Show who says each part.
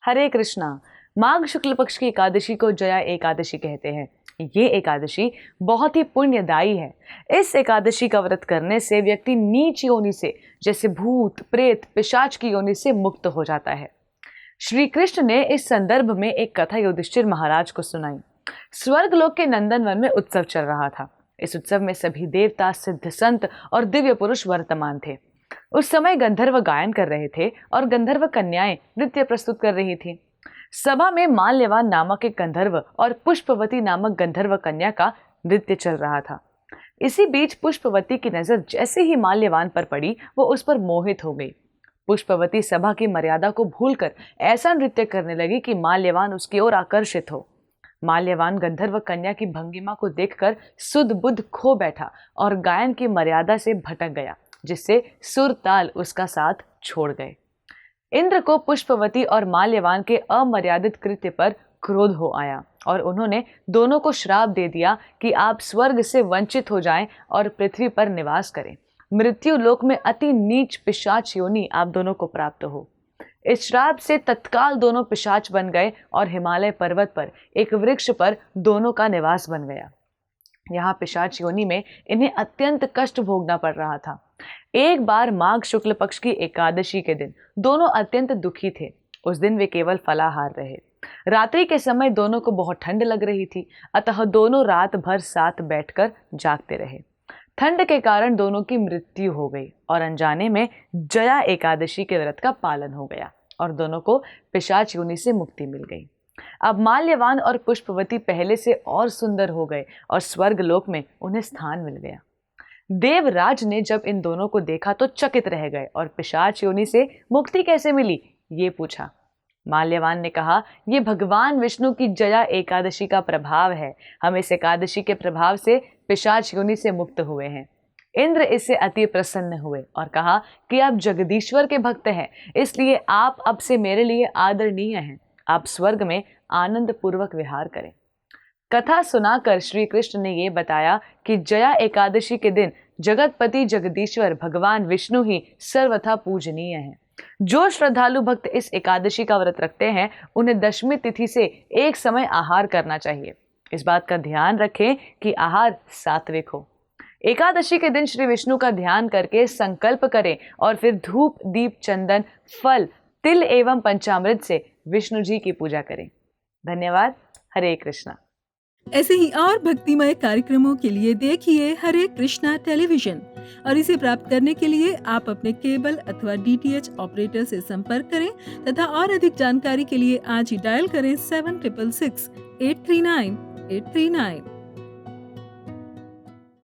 Speaker 1: हरे कृष्णा। माघ शुक्ल पक्ष की एकादशी को जया एकादशी कहते हैं। ये एकादशी बहुत ही पुण्यदायी है। इस एकादशी का व्रत करने से व्यक्ति नीच योनि से, जैसे भूत प्रेत पिशाच की योनि से मुक्त हो जाता है। श्री कृष्ण ने इस संदर्भ में एक कथा युधिष्ठिर महाराज को सुनाई। स्वर्गलोक के नंदनवन में उत्सव चल रहा था। इस उत्सव में सभी देवता, सिद्ध संत और दिव्य पुरुष वर्तमान थे। उस समय गंधर्व गायन कर रहे थे और गंधर्व कन्याएं नृत्य प्रस्तुत कर रही थी। सभा में माल्यवान नामक एक गंधर्व और पुष्पवती नामक गंधर्व कन्या का नृत्य चल रहा था। इसी बीच पुष्पवती की नजर जैसे ही माल्यवान पर पड़ी, वो उस पर मोहित हो गई। पुष्पवती सभा की मर्यादा को भूलकर ऐसा नृत्य करने लगी कि माल्यवान उसकी ओर आकर्षित हो। माल्यवान गंधर्व कन्या की भंगिमा को देखकर सुध बुध खो बैठा और गायन की मर्यादा से भटक गया, जिससे सुर ताल उसका साथ छोड़ गए। इंद्र को पुष्पवती और माल्यवान के अमर्यादित कृत्य पर क्रोध हो आया और उन्होंने दोनों को श्राप दे दिया कि आप स्वर्ग से वंचित हो जाएं और पृथ्वी पर निवास करें। मृत्यु लोक में अति नीच पिशाच योनि आप दोनों को प्राप्त हो। इस श्राप से तत्काल दोनों पिशाच बन गए और हिमालय पर्वत पर एक वृक्ष पर दोनों का निवास बन गया। यहाँ पिशाच योनि में इन्हें अत्यंत कष्ट भोगना पड़ रहा था। एक बार माघ शुक्ल पक्ष की एकादशी के दिन दोनों अत्यंत दुखी थे। उस दिन वे केवल फलाहार रहे। रात्रि के समय दोनों को बहुत ठंड लग रही थी, अतः दोनों रात भर साथ बैठकर जागते रहे। ठंड के कारण दोनों की मृत्यु हो गई और अनजाने में जया एकादशी के व्रत का पालन हो गया और दोनों को पिशाच योनि से मुक्ति मिल गई। अब माल्यवान और पुष्पवती पहले से और सुंदर हो गए और स्वर्ग लोक में उन्हें स्थान मिल गया। देवराज ने जब इन दोनों को देखा तो चकित रह गए और पिशाच योनि से मुक्ति कैसे मिली, ये पूछा। माल्यवान ने कहा, ये भगवान विष्णु की जया एकादशी का प्रभाव है। हम इस एकादशी के प्रभाव से पिशाच योनि से मुक्त हुए हैं। इंद्र इससे अति प्रसन्न हुए और कहा कि आप जगदीश्वर के भक्त हैं, इसलिए आप अब से मेरे लिए आदरणीय हैं। आप स्वर्ग में आनंद पूर्वक विहार करें। कथा सुनाकर श्री कृष्ण ने यह बताया कि जया एकादशी के दिन जगतपति जगदीश्वर भगवान विष्णु ही सर्वथा पूजनीय हैं। जो श्रद्धालु भक्त इस एकादशी का व्रत रखते हैं, उन्हें दशमी तिथि से एक समय आहार करना चाहिए। इस बात का ध्यान रखें कि आहार सात्विक हो। एकादशी के दिन श्री विष्णु का ध्यान करके संकल्प करें और फिर धूप दीप चंदन फल तिल एवं पंचामृत से विष्णु जी की पूजा करें। धन्यवाद। हरे कृष्णा।
Speaker 2: ऐसे ही और भक्तिमय कार्यक्रमों के लिए देखिए हरे कृष्णा टेलीविजन और इसे प्राप्त करने के लिए आप अपने केबल अथवा DTH ऑपरेटर से संपर्क करें तथा और अधिक जानकारी के लिए आज ही डायल करें 7666 839 839।